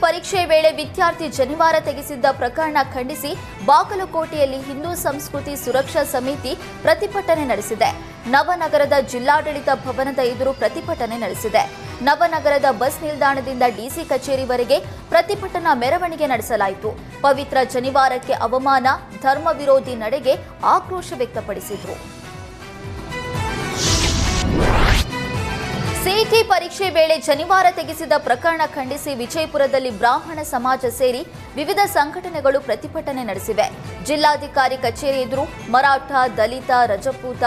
ಪರೀಕ್ಷೆ ವೇಳೆ ವಿದ್ಯಾರ್ಥಿ ಜನಿವಾರ ತೆಗೆಸಿದ್ದ ಪ್ರಕರಣ ಖಂಡಿಸಿ ಬಾಗಲಕೋಟೆಯಲ್ಲಿ ಹಿಂದೂ ಸಂಸ್ಕೃತಿ ಸುರಕ್ಷಾ ಸಮಿತಿ ಪ್ರತಿಭಟನೆ ನಡೆಸಿದೆ. ನವನಗರದ ಜಿಲ್ಲಾಡಳಿತ ಭವನದ ಎದುರು ಪ್ರತಿಭಟನೆ ನಡೆಸಿದೆ. ನವನಗರದ ಬಸ್ ನಿಲ್ದಾಣದಿಂದ ಡಿಸಿ ಕಚೇರಿವರೆಗೆ ಪ್ರತಿಭಟನಾ ಮೆರವಣಿಗೆ ನಡೆಸಲಾಯಿತು. ಪವಿತ್ರ ಜನಿವಾರಕ್ಕೆ ಅವಮಾನ, ಧರ್ಮ ವಿರೋಧಿ ನಡೆಗೆ ಆಕ್ರೋಶ ವ್ಯಕ್ತಪಡಿಸಿದರು. ಸಿಇಟಿ ಪರೀಕ್ಷೆ ವೇಳೆ ಜನಿವಾರ ತೆಗೆಸಿದ ಪ್ರಕರಣ ಖಂಡಿಸಿ ವಿಜಯಪುರದಲ್ಲಿ ಬ್ರಾಹ್ಮಣ ಸಮಾಜ ಸೇರಿ ವಿವಿಧ ಸಂಘಟನೆಗಳು ಪ್ರತಿಭಟನೆ ನಡೆಸಿವೆ. ಜಿಲ್ಲಾಧಿಕಾರಿ ಕಚೇರಿ ಎದುರು ಮರಾಠ, ದಲಿತ, ರಜಪೂತ,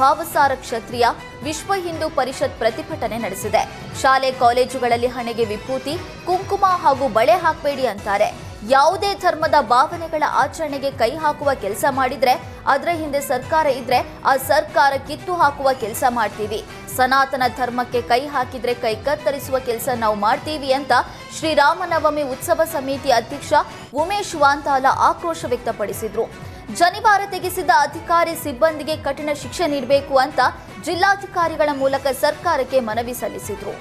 ಭಾವಸಾರ ಕ್ಷತ್ರಿಯ, ವಿಶ್ವ ಹಿಂದೂ ಪರಿಷತ್ ಪ್ರತಿಭಟನೆ ನಡೆಸಿದೆ. ಶಾಲೆ ಕಾಲೇಜುಗಳಲ್ಲಿ ಹಣೆಗೆ ವಿಭೂತಿ, ಕುಂಕುಮ ಹಾಗೂ ಬಳೆ ಹಾಕಬೇಡಿ ಅಂತಾರೆ. ಯಾವುದೇ ಧರ್ಮದ ಭಾವನೆಗಳ ಆಚರಣೆಗೆ ಕೈ ಹಾಕುವ ಕೆಲಸ ಮಾಡಿದ್ರೆ ಅದರ ಹಿಂದೆ ಸರ್ಕಾರ ಇದ್ರೆ ಆ ಸರ್ಕಾರ ಕಿತ್ತು ಹಾಕುವ ಕೆಲಸ ಮಾಡ್ತೀವಿ. ಸನಾತನ ಧರ್ಮಕ್ಕೆ ಕೈ ಹಾಕಿದ್ರೆ ಕೈ ಕತ್ತರಿಸುವ ಕೆಲಸ ನಾವು ಮಾಡ್ತೀವಿ ಅಂತ ಶ್ರೀರಾಮನವಮಿ ಉತ್ಸವ ಸಮಿತಿ ಅಧ್ಯಕ್ಷ ಉಮೇಶ್ ವಾಂತಾಲ ಆಕ್ರೋಶ ವ್ಯಕ್ತಪಡಿಸಿದ್ರು. ಜನಿವಾರ ತೆಗೆಸಿದ ಅಧಿಕಾರಿ ಸಿಬ್ಬಂದಿಗೆ ಕಠಿಣ ಶಿಕ್ಷೆ ನೀಡಬೇಕು ಅಂತ ಜಿಲ್ಲಾಧಿಕಾರಿಗಳ ಮೂಲಕ ಸರ್ಕಾರಕ್ಕೆ ಮನವಿ ಸಲ್ಲಿಸಿದ್ರು.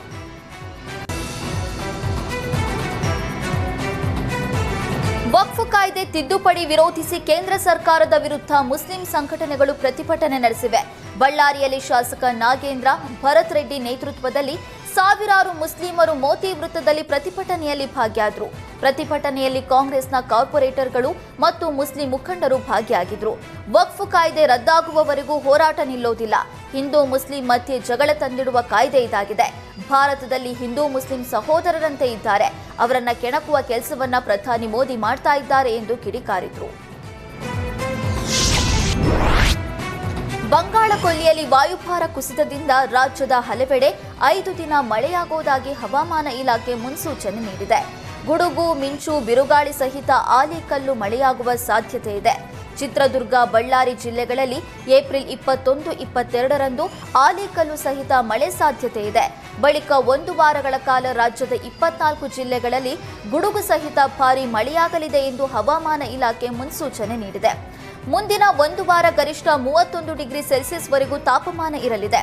ವಕ್ಫ್ ಕಾಯ್ದೆ ತಿದ್ದುಪಡಿ ವಿರೋಧಿಸಿ ಕೇಂದ್ರ ಸರ್ಕಾರದ ವಿರುದ್ಧ ಮುಸ್ಲಿಂ ಸಂಘಟನೆಗಳು ಪ್ರತಿಭಟನೆ ನಡೆಸಿವೆ. ಬಳ್ಳಾರಿಯಲ್ಲಿ ಶಾಸಕ ನಾಗೇಂದ್ರ ಭರತ್ ರೆಡ್ಡಿ ನೇತೃತ್ವದಲ್ಲಿ ಸಾವಿರಾರು ಮುಸ್ಲಿಮರು ಮೋತಿ ವೃತ್ತದಲ್ಲಿ ಪ್ರತಿಭಟನೆಯಲ್ಲಿ ಭಾಗಿಯಾದರು. ಪ್ರತಿಭಟನೆಯಲ್ಲಿ ಕಾಂಗ್ರೆಸ್ನ ಕಾರ್ಪೊರೇಟರ್ಗಳು ಮತ್ತು ಮುಸ್ಲಿಂ ಮುಖಂಡರು ಭಾಗಿಯಾಗಿದ್ದರು. ವಕ್ಫ್ ಕಾಯ್ದೆ ರದ್ದಾಗುವವರೆಗೂ ಹೋರಾಟ ನಿಲ್ಲೋದಿಲ್ಲ. ಹಿಂದೂ ಮುಸ್ಲಿಂ ಮಧ್ಯೆ ಜಗಳ ತಂದಿಡುವ ಕಾಯ್ದೆ ಇದಾಗಿದೆ. ಭಾರತದಲ್ಲಿ ಹಿಂದೂ ಮುಸ್ಲಿಂ ಸಹೋದರರಂತೆ ಇದ್ದಾರೆ. ಅವರನ್ನ ಕೆಣಕುವ ಕೆಲಸವನ್ನ ಪ್ರಧಾನಿ ಮೋದಿ ಮಾಡ್ತಾ ಇದ್ದಾರೆ ಎಂದು ಕಿಡಿಕಾರಿದ್ರು. ಬಂಗಾಳ ಕೊಲ್ಲಿಯಲ್ಲಿ ವಾಯುಭಾರ ಕುಸಿತದಿಂದ ರಾಜ್ಯದ ಹಲವೆಡೆ 5 ದಿನ ಮಳೆಯಾಗುವುದಾಗಿ ಹವಾಮಾನ ಇಲಾಖೆ ಮುನ್ಸೂಚನೆ ನೀಡಿದೆ. ಗುಡುಗು, ಮಿಂಚು, ಬಿರುಗಾಳಿ ಸಹಿತ ಆಲಿಕಲ್ಲು ಮಳೆಯಾಗುವ ಸಾಧ್ಯತೆ ಇದೆ. ಚಿತ್ರದುರ್ಗ, ಬಳ್ಳಾರಿ ಜಿಲ್ಲೆಗಳಲ್ಲಿ ಏಪ್ರಿಲ್ 21, 22ರಂದು ಆಲಿಕಲ್ಲು ಸಹಿತ ಮಳೆ ಸಾಧ್ಯತೆ ಇದೆ. ಬಳಿಕ 1 ವಾರಗಳ ಕಾಲ ರಾಜ್ಯದ 24 ಜಿಲ್ಲೆಗಳಲ್ಲಿ ಗುಡುಗು ಸಹಿತ ಭಾರೀ ಮಳೆಯಾಗಲಿದೆ ಎಂದು ಹವಾಮಾನ ಇಲಾಖೆ ಮುನ್ಸೂಚನೆ ನೀಡಿದೆ. ಮುಂದಿನ 1 ವಾರ ಗರಿಷ್ಠ 31 ಡಿಗ್ರಿ ಸೆಲ್ಸಿಯಸ್ವರೆಗೂ ತಾಪಮಾನ ಇರಲಿದೆ.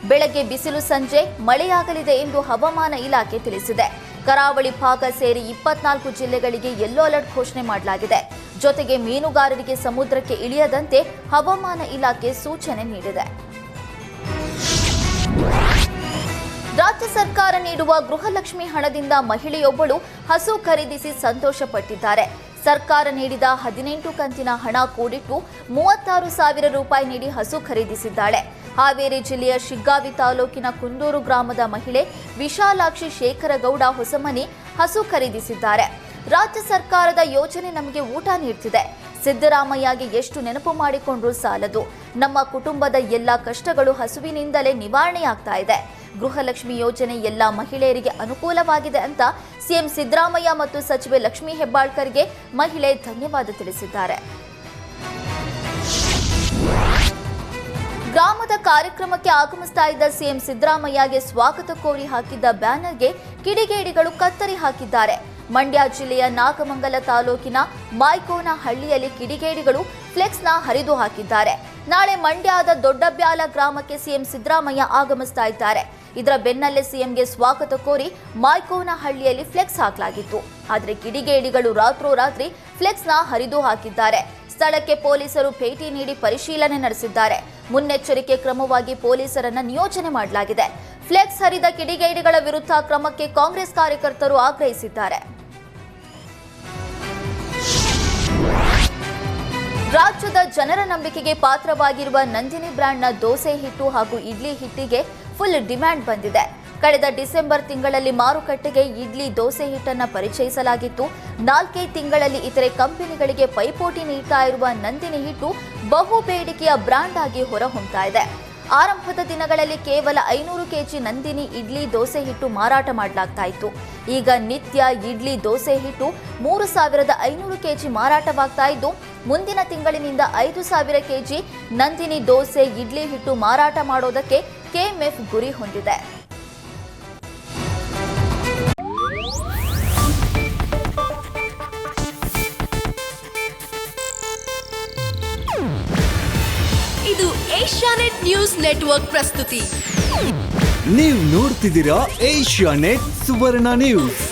ಬೆಳಗ್ಗೆ ಬಿಸಿಲು, ಸಂಜೆ ಮಳೆಯಾಗಲಿದೆ ಎಂದು ಹವಾಮಾನ ಇಲಾಖೆ ತಿಳಿಸಿದೆ. ಕರಾವಳಿ ಭಾಗ ಸೇರಿ 24 ಜಿಲ್ಲೆಗಳಿಗೆ ಯೆಲ್ಲೋ ಅಲರ್ಟ್ ಘೋಷಣೆ ಮಾಡಲಾಗಿದೆ. ಜೊತೆಗೆ ಮೀನುಗಾರರಿಗೆ ಸಮುದ್ರಕ್ಕೆ ಇಳಿಯದಂತೆ ಹವಾಮಾನ ಇಲಾಖೆ ಸೂಚನೆ ನೀಡಿದೆ. ರಾಜ್ಯ ಸರ್ಕಾರ ನೀಡುವ ಗೃಹಲಕ್ಷ್ಮಿ ಹಣದಿಂದ ಮಹಿಳೆಯೊಬ್ಬಳು ಹಸು ಖರೀದಿಸಿ ಸಂತೋಷಪಟ್ಟಿದ್ದಾರೆ. ಸರ್ಕಾರ ನೀಡಿದ 18 ಕಂತಿನ ಹಣ ಕೂಡಿಟ್ಟು 36,000 ರೂಪಾಯಿ ನೀಡಿ ಹಸು ಖರೀದಿಸಿದ್ದಾಳೆ. ಹಾವೇರಿ ಜಿಲ್ಲೆಯ ಶಿಗ್ಗಾವಿ ತಾಲೂಕಿನ ಕುಂದೂರು ಗ್ರಾಮದ ಮಹಿಳೆ ವಿಶಾಲಾಕ್ಷಿ ಶೇಖರಗೌಡ ಹೊಸಮನಿ ಹಸು ಖರೀದಿಸಿದ್ದಾರೆ. ರಾಜ್ಯ ಸರ್ಕಾರದ ಯೋಜನೆ ನಮಗೆ ಊಟ ನೀಡ್ತಿದೆ. ಸಿದ್ದರಾಮಯ್ಯಗೆ ಎಷ್ಟು ನೆನಪು ಮಾಡಿಕೊಂಡ್ರೂ ಸಾಲದು. ನಮ್ಮ ಕುಟುಂಬದ ಎಲ್ಲ ಕಷ್ಟಗಳು ಹಸುವಿನಿಂದಲೇ ನಿವಾರಣೆಯಾಗ್ತಾ ಇದೆ. ಗೃಹಲಕ್ಷ್ಮಿ ಯೋಜನೆ ಎಲ್ಲ ಮಹಿಳೆಯರಿಗೆ ಅನುಕೂಲವಾಗಿದೆ ಅಂತ ಸಿಎಂ ಸಿದ್ದರಾಮಯ್ಯ ಮತ್ತು ಸಚಿವೆ ಲಕ್ಷ್ಮೀ ಹೆಬ್ಬಾಳ್ಕರ್ಗೆ ಮಹಿಳೆ ಧನ್ಯವಾದ ತಿಳಿಸಿದ್ದಾರೆ. ಗ್ರಾಮದ ಕಾರ್ಯಕ್ರಮಕ್ಕೆ ಆಗಮಿಸ್ತಾ ಇದ್ದ ಸಿಎಂ ಸಿದ್ದರಾಮಯ್ಯಗೆ ಸ್ವಾಗತ ಕೋರಿ ಹಾಕಿದ್ದ ಬ್ಯಾನರ್ಗೆ ಕಿಡಿಗೇಡಿಗಳು ಕತ್ತರಿ ಹಾಕಿದ್ದಾರೆ. ಮಂಡ್ಯ ಜಿಲ್ಲೆಯ ನಾಗಮಂಗಲ ತಾಲೂಕಿನ ಮಾಯ್ಕೋನಹಳ್ಳಿಯಲ್ಲಿ ಕಿಡಿಗೇಡಿಗಳು ಫ್ಲೆಕ್ಸ್ನ ಹರಿದು ಹಾಕಿದ್ದಾರೆ. ನಾಳೆ ಮಂಡ್ಯದ ದೊಡ್ಡಬ್ಯಾಲ ಗ್ರಾಮಕ್ಕೆ ಸಿಎಂ ಸಿದ್ದರಾಮಯ್ಯ ಆಗಮಿಸ್ತಾ ಇದ್ದಾರೆ. ಇದರ ಬೆನ್ನಲ್ಲೇ ಸಿಎಂಗೆ ಸ್ವಾಗತ ಕೋರಿ ಮಾಯ್ಕೋನಹಳ್ಳಿಯಲ್ಲಿ ಫ್ಲೆಕ್ಸ್ ಹಾಕಲಾಗಿತ್ತು. ಆದರೆ ಕಿಡಿಗೇಡಿಗಳು ರಾತ್ರೋರಾತ್ರಿ ಫ್ಲೆಕ್ಸ್ನ ಹರಿದು ಹಾಕಿದ್ದಾರೆ. ಸ್ಥಳಕ್ಕೆ ಪೊಲೀಸರು ಭೇಟಿ ನೀಡಿ ಪರಿಶೀಲನೆ ನಡೆಸಿದ್ದಾರೆ. ಮುನ್ನೆಚ್ಚರಿಕೆ ಕ್ರಮವಾಗಿ ಪೊಲೀಸರನ್ನ ನಿಯೋಜನೆ ಮಾಡಲಾಗಿದೆ. ಫ್ಲೆಕ್ಸ್ ಹರಿದ ಕಿಡಿಗೇಡಿಗಳ ವಿರುದ್ಧ ಕ್ರಮಕ್ಕೆ ಕಾಂಗ್ರೆಸ್ ಕಾರ್ಯಕರ್ತರು ಆಗ್ರಹಿಸಿದ್ದಾರೆ. ರಾಜ್ಯದ ಜನರ ನಂಬಿಕೆಗೆ ಪಾತ್ರವಾಗಿರುವ ನಂದಿನಿ ಬ್ರ್ಯಾಂಡ್ನ ದೋಸೆ ಹಿಟ್ಟು ಹಾಗೂ ಇಡ್ಲಿ ಹಿಟ್ಟಿಗೆ ಫುಲ್ ಡಿಮ್ಯಾಂಡ್ ಬಂದಿದೆ. ಕಳೆದ ಡಿಸೆಂಬರ್ ತಿಂಗಳಲ್ಲಿ ಮಾರುಕಟ್ಟೆಗೆ ಇಡ್ಲಿ, ದೋಸೆ ಹಿಟ್ಟನ್ನು ಪರಿಚಯಿಸಲಾಗಿತ್ತು. 4 ತಿಂಗಳಲ್ಲಿ ಇತರೆ ಕಂಪನಿಗಳಿಗೆ ಪೈಪೋಟಿ ನೀಡ್ತಾ ಇರುವ ನಂದಿನಿ ಹಿಟ್ಟು ಬಹು ಬೇಡಿಕೆಯ ಬ್ರ್ಯಾಂಡ್ ಆಗಿ ಹೊರಹೊಮ್ಮುತ್ತಾ ಇದೆ. ಆರಂಭದ ದಿನಗಳಲ್ಲಿ ಕೇವಲ 500 ಕೆಜಿ ನಂದಿನಿ ಇಡ್ಲಿ, ದೋಸೆ ಹಿಟ್ಟು ಮಾರಾಟ ಮಾಡಲಾಗ್ತಾ ಇತ್ತು. ಈಗ ನಿತ್ಯ ಇಡ್ಲಿ, ದೋಸೆ ಹಿಟ್ಟು 3,500 ಕೆಜಿ ಮಾರಾಟವಾಗ್ತಾ ಇದ್ದು, ಮುಂದಿನ ತಿಂಗಳಿನಿಂದ 5,000 ಕೆಜಿ ನಂದಿನಿ ದೋಸೆ, ಇಡ್ಲಿ ಹಿಟ್ಟು ಮಾರಾಟ ಮಾಡೋದಕ್ಕೆ ಕೆಎಂಎಫ್ ಗುರಿ ಹೊಂದಿದೆ. ಇದು ಏಷ್ಯಾನೆಟ್ ನ್ಯೂಸ್ ನೆಟ್ವರ್ಕ್ ಪ್ರಸ್ತುತಿ. ನೀವು ನೋಡ್ತಿದ್ದೀರಾ ಏಷ್ಯಾನೆಟ್ ಸುವರ್ಣ ನ್ಯೂಸ್.